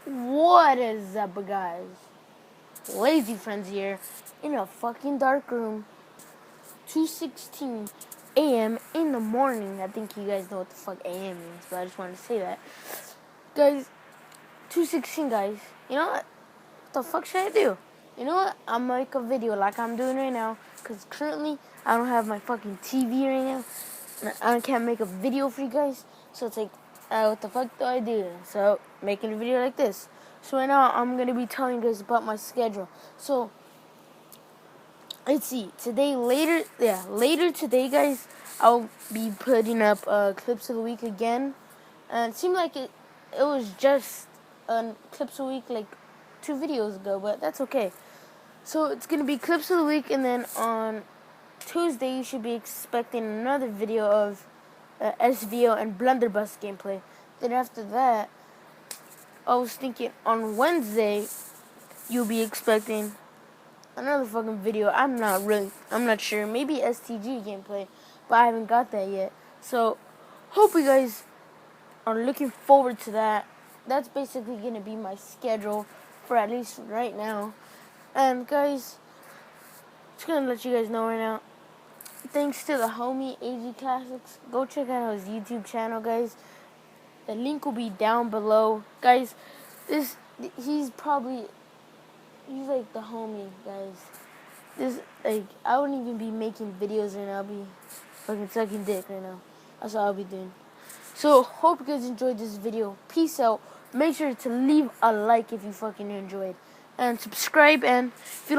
What is up, guys? Lazy Friends here in a fucking dark room. 2:16 a.m. in the morning. I think you guys know what the fuck a.m. means, but I just wanted to say that. Guys, 2:16, guys. You know what? What the fuck should I do? You know what? I'll make a video like I'm doing right now, because currently I don't have my fucking TV right now. And I can't make a video for you guys. So it's like, what the fuck do I do? So, making a video like this. So right now, I'm going to be telling you guys about my schedule. So, let's see. Later today, guys, I'll be putting up clips of the week again. And it seemed like it was just clips of the week like 2 videos ago, but that's okay. So, it's going to be clips of the week, and then on Tuesday, you should be expecting another video of SVO and Blunderbuss gameplay. Then after that, I was thinking on Wednesday, you'll be expecting another fucking video. I'm not sure. Maybe STG gameplay, but I haven't got that yet. So, hope you guys are looking forward to that. That's basically going to be my schedule for at least right now. And guys, just going to let you guys know right now, thanks to the homie AG Classics. Go check out his YouTube channel, guys. The link will be down below. Guys, he's like the homie, guys. I wouldn't even be making videos right now. I'll be fucking sucking dick right now. That's what I'll be doing. So, hope you guys enjoyed this video. Peace out. Make sure to leave a like if you fucking enjoyed. And subscribe, and if you don't